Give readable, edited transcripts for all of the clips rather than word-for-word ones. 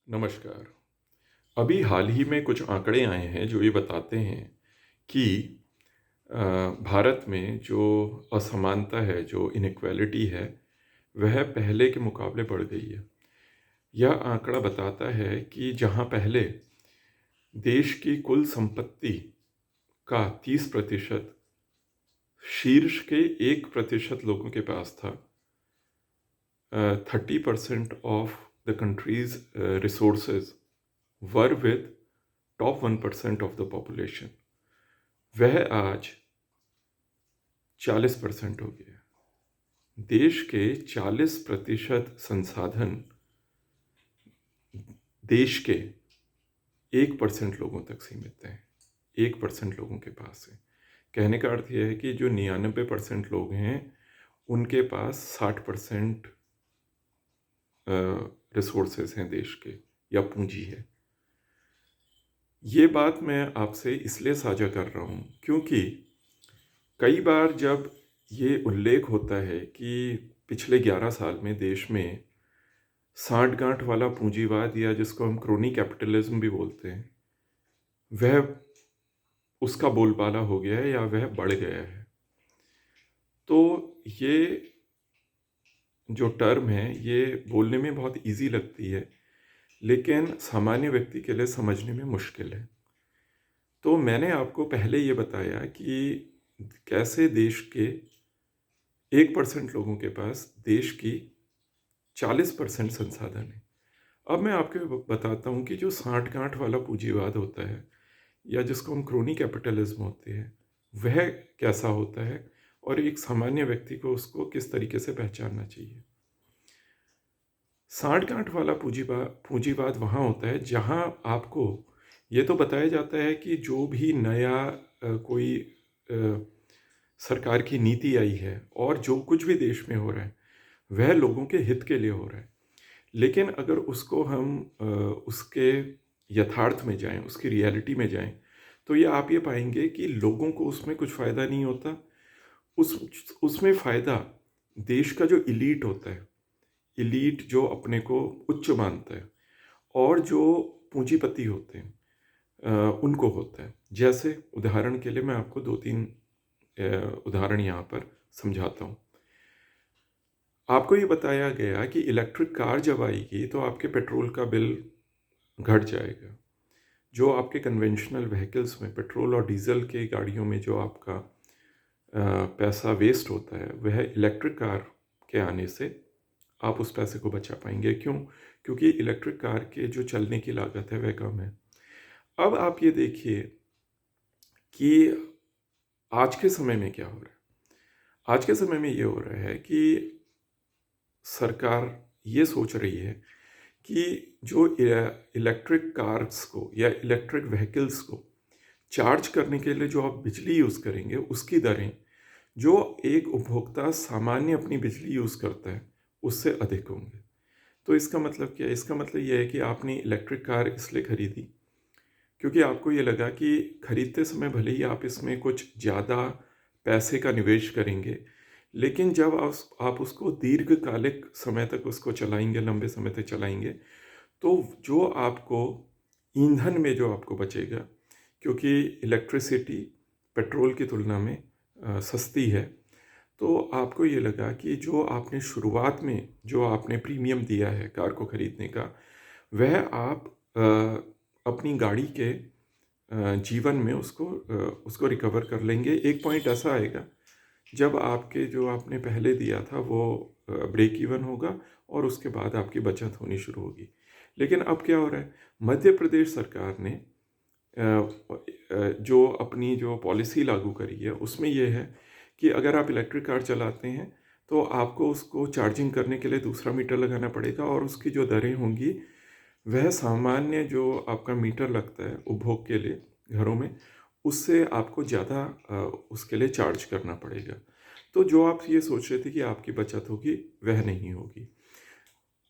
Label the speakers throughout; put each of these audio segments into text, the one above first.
Speaker 1: नमस्कार। अभी हाल ही में कुछ आंकड़े आए हैं जो ये बताते हैं कि अ, भारत में जो असमानता है, जो इनइक्वालिटी है, वह पहले के मुकाबले बढ़ गई है। यह आंकड़ा बताता है कि जहां पहले देश की कुल संपत्ति का 30% शीर्ष के 1% लोगों के पास था, 30% of the countries resources were with top 1% of the population, वह आज 40% हो गया। देश के 40% संसाधन देश के 1% लोगों तक सीमित हैं, 1% लोगों के पास है। कहने का अर्थ यह है कि जो 99% लोग हैं उनके पास 60% रिसोर्सेज हैं देश के, या पूंजी है। ये बात मैं आपसे इसलिए साझा कर रहा हूँ क्योंकि कई बार जब ये उल्लेख होता है कि पिछले 11 साल में देश में सांठ-गांठ वाला पूंजीवाद, या जिसको हम क्रोनी कैपिटलिज्म भी बोलते हैं, वह उसका बोलबाला हो गया है या वह बढ़ गया है। तो ये जो टर्म है ये बोलने में बहुत इजी लगती है, लेकिन सामान्य व्यक्ति के लिए समझने में मुश्किल है। तो मैंने आपको पहले ये बताया कि कैसे देश के 1% लोगों के पास देश की 40% संसाधन है। अब मैं आपको बताता हूँ कि जो सांठ-गांठ वाला पूंजीवाद होता है, या जिसको हम क्रोनी कैपिटलिज्म होते हैं, वह कैसा होता है और एक सामान्य व्यक्ति को उसको किस तरीके से पहचानना चाहिए। सांठ-गांठ वाला पूंजीवाद वहाँ होता है जहाँ आपको ये तो बताया जाता है कि जो भी नया कोई अ, सरकार की नीति आई है और जो कुछ भी देश में हो रहा है, वह लोगों के हित के लिए हो रहा है। लेकिन अगर उसको हम उसके यथार्थ में जाएं, उसकी रियलिटी में जाएं, तो ये आप ये पाएंगे कि लोगों को उसमें कुछ फ़ायदा नहीं होता। उसमें फ़ायदा देश का जो इलीट होता है, इलीट जो अपने को उच्च मानता है, और जो पूंजीपति होते हैं उनको होता है। जैसे उदाहरण के लिए मैं आपको दो तीन उदाहरण यहाँ पर समझाता हूँ। आपको ये बताया गया कि इलेक्ट्रिक कार जब आएगी तो आपके पेट्रोल का बिल घट जाएगा। जो आपके कन्वेंशनल व्हीकल्स में पेट्रोल और डीजल के गाड़ियों में जो आपका पैसा वेस्ट होता है, वह इलेक्ट्रिक कार के आने से आप उस पैसे को बचा पाएंगे। क्यों? क्योंकि इलेक्ट्रिक कार के जो चलने की लागत है वह कम है। अब आप ये देखिए कि आज के समय में क्या हो रहा है। आज के समय में ये हो रहा है कि सरकार ये सोच रही है कि जो इलेक्ट्रिक कार्स को या इलेक्ट्रिक व्हीकल्स को चार्ज करने के लिए जो आप बिजली यूज़ करेंगे, उसकी दरें जो एक उपभोक्ता सामान्य अपनी बिजली यूज़ करता है उससे अधिक होंगे। तो इसका मतलब क्या है? इसका मतलब ये है कि आपने इलेक्ट्रिक कार इसलिए खरीदी क्योंकि आपको ये लगा कि खरीदते समय भले ही आप इसमें कुछ ज़्यादा पैसे का निवेश करेंगे, लेकिन जब आप उसको दीर्घकालिक समय तक उसको चलाएंगे, लंबे समय तक चलाएंगे, तो जो आपको ईंधन में जो आपको बचेगा, क्योंकि इलेक्ट्रिसिटी पेट्रोल की तुलना में सस्ती है, तो आपको ये लगा कि जो आपने शुरुआत में जो आपने प्रीमियम दिया है कार को खरीदने का, वह आप अपनी गाड़ी के जीवन में उसको रिकवर कर लेंगे। एक पॉइंट ऐसा आएगा जब आपके जो आपने पहले दिया था वो ब्रेक इवन होगा और उसके बाद आपकी बचत होनी शुरू होगी। लेकिन अब क्या हो रहा है? मध्य प्रदेश सरकार ने जो अपनी जो पॉलिसी लागू करी है उसमें यह है कि अगर आप इलेक्ट्रिक कार चलाते हैं तो आपको उसको चार्जिंग करने के लिए दूसरा मीटर लगाना पड़ेगा, और उसकी जो दरें होंगी वह सामान्य जो आपका मीटर लगता है उपभोग के लिए घरों में, उससे आपको ज़्यादा उसके लिए चार्ज करना पड़ेगा। तो जो आप ये सोच रहे थे कि आपकी बचत होगी, वह नहीं होगी।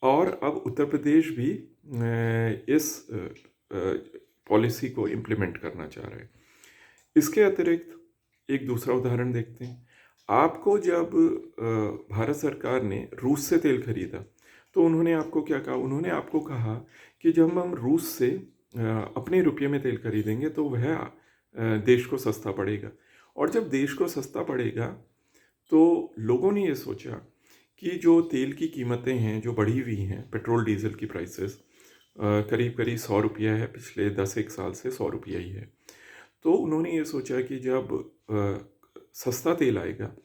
Speaker 1: और अब उत्तर प्रदेश भी इस पॉलिसी को इम्प्लीमेंट करना चाह रहा है। इसके अतिरिक्त एक दूसरा उदाहरण देखते हैं। आपको जब भारत सरकार ने रूस से तेल खरीदा, तो उन्होंने आपको क्या कहा? उन्होंने आपको कहा कि जब हम रूस से अपने रुपये में तेल खरीदेंगे तो वह देश को सस्ता पड़ेगा। और जब देश को सस्ता पड़ेगा तो लोगों ने ये सोचा कि जो तेल की कीमतें हैं जो बढ़ी हुई हैं, पेट्रोल डीजल की प्राइसेस करीब करीब 100 रुपया है, पिछले 10 एक साल से 100 रुपया ही है। तो उन्होंने ये सोचा कि जब सस्ता तेल आएगा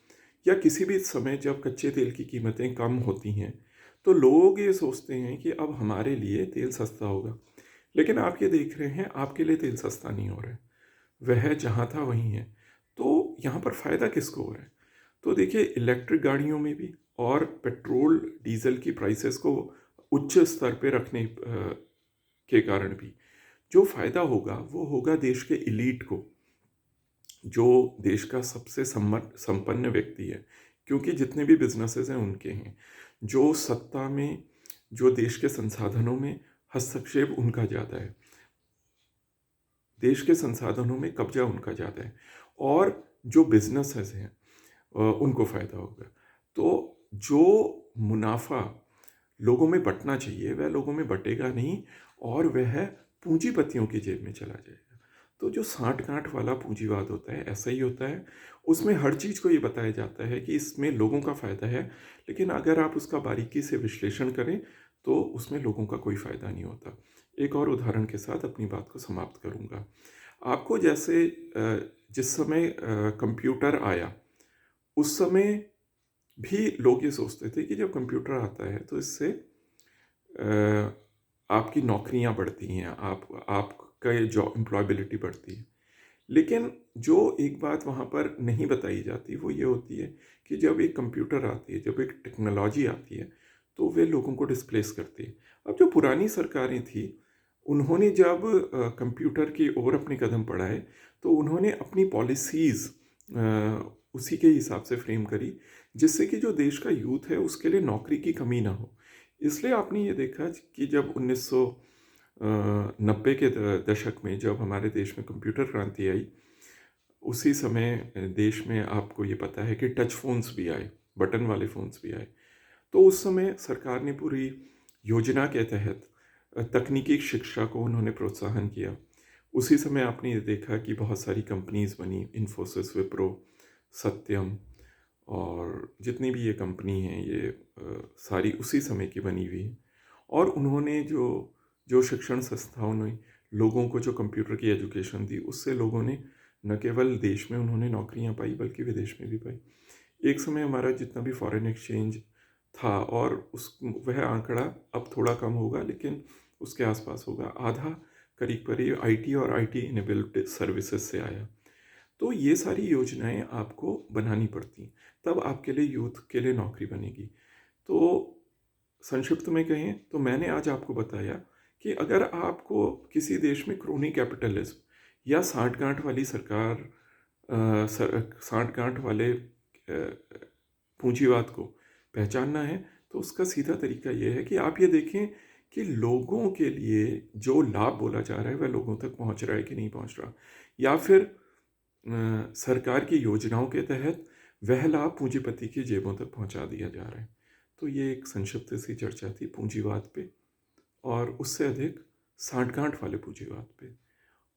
Speaker 1: या किसी भी समय जब कच्चे तेल की कीमतें कम होती हैं तो लोग ये सोचते हैं कि अब हमारे लिए तेल सस्ता होगा। लेकिन आप ये देख रहे हैं आपके लिए तेल सस्ता नहीं हो रहा है, वह जहाँ था वहीं है। तो यहाँ पर फ़ायदा किसको हो रहा है? तो देखिए, इलेक्ट्रिक गाड़ियों में भी और पेट्रोल डीजल की प्राइसेस को उच्च स्तर पे रखने के कारण भी जो फ़ायदा होगा वो होगा देश के इलीट को, जो देश का सबसे संपन्न व्यक्ति है, क्योंकि जितने भी बिजनेसेस हैं उनके हैं। जो सत्ता में, जो देश के संसाधनों में हस्तक्षेप उनका ज़्यादा है, देश के संसाधनों में कब्जा उनका ज़्यादा है, और जो बिजनेसेस हैं उनको फ़ायदा होगा। तो जो मुनाफा लोगों में बँटना चाहिए वह लोगों में बँटेगा नहीं, और वह पूंजीपतियों की जेब में चला जाएगा। तो जो साठ-गांठ वाला पूंजीवाद होता है ऐसा ही होता है। उसमें हर चीज़ को ये बताया जाता है कि इसमें लोगों का फ़ायदा है, लेकिन अगर आप उसका बारीकी से विश्लेषण करें तो उसमें लोगों का कोई फ़ायदा नहीं होता। एक और उदाहरण के साथ अपनी बात को समाप्त करूँगा। आपको जैसे जिस समय कंप्यूटर आया, उस समय भी लोग ये सोचते थे कि जब कंप्यूटर आता है तो इससे आपकी नौकरियां बढ़ती हैं, आपका ये जॉब एम्प्लॉयबिलिटी बढ़ती है। लेकिन जो एक बात वहाँ पर नहीं बताई जाती वो ये होती है कि जब एक कंप्यूटर आती है, जब एक टेक्नोलॉजी आती है तो वे लोगों को डिस्प्लेस करती है। अब जो पुरानी सरकारें थी उन्होंने जब कंप्यूटर की ओर अपने कदम बढ़ाए तो उन्होंने अपनी पॉलिसीज़ उसी के हिसाब से फ्रेम करी, जिससे कि जो देश का यूथ है उसके लिए नौकरी की कमी ना हो। इसलिए आपने ये देखा कि जब 1990 के दशक में जब हमारे देश में कंप्यूटर क्रांति आई, उसी समय देश में आपको ये पता है कि टच फ़ोन्स भी आए, बटन वाले फ़ोन्स भी आए। तो उस समय सरकार ने पूरी योजना के तहत तकनीकी शिक्षा को उन्होंने प्रोत्साहन किया। उसी समय आपने ये देखा कि बहुत सारी कंपनीज़ बनी, इन्फोसिस, विप्रो, सत्यम, और जितनी भी ये कंपनी हैं ये सारी उसी समय की बनी हुई हैं। और उन्होंने जो जो शिक्षण संस्थाओं ने लोगों को जो कंप्यूटर की एजुकेशन दी, उससे लोगों ने न केवल देश में उन्होंने नौकरियां पाई बल्कि विदेश में भी पाई। एक समय हमारा जितना भी फॉरेन एक्सचेंज था, और उस वह आंकड़ा अब थोड़ा कम होगा लेकिन उसके आसपास होगा, आधा करीब करीब आईटी और आईटी इनेबल्ड सर्विसेज से आया। तो ये सारी योजनाएं आपको बनानी पड़ती हैं, तब आपके लिए, यूथ के लिए नौकरी बनेगी। तो संक्षिप्त में कहें तो मैंने आज आपको बताया कि अगर आपको किसी देश में क्रोनी कैपिटलिज्म या साठ-गांठ वाली सरकार, साठ-गांठ वाले पूंजीवाद को पहचानना है तो उसका सीधा तरीका यह है कि आप ये देखें कि लोगों के लिए जो लाभ बोला जा रहा है वह लोगों तक पहुंच रहा है कि नहीं पहुंच रहा, या फिर सरकार की योजनाओं के तहत वह लाभ पूंजीपति की जेबों तक पहुंचा दिया जा रहा है। तो ये एक संक्षिप्त सी चर्चा थी पूंजीवाद पे, और उससे अधिक साठ-गांठ वाले पूंजीवाद पे,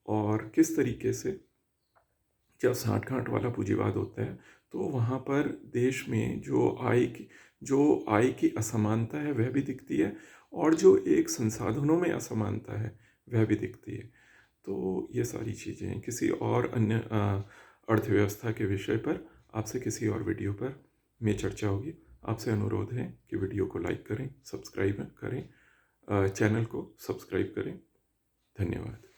Speaker 1: और किस तरीके से जब साठ-गांठ वाला पूंजीवाद होता है तो वहाँ पर देश में जो आय की असमानता है वह भी दिखती है, और जो एक संसाधनों में असमानता है वह भी दिखती है। तो ये सारी चीज़ें हैं। किसी और अन्य अर्थव्यवस्था के विषय पर आपसे किसी और वीडियो पर में चर्चा होगी। आपसे अनुरोध है कि वीडियो को लाइक करें, सब्सक्राइब करें, चैनल को सब्सक्राइब करें। धन्यवाद।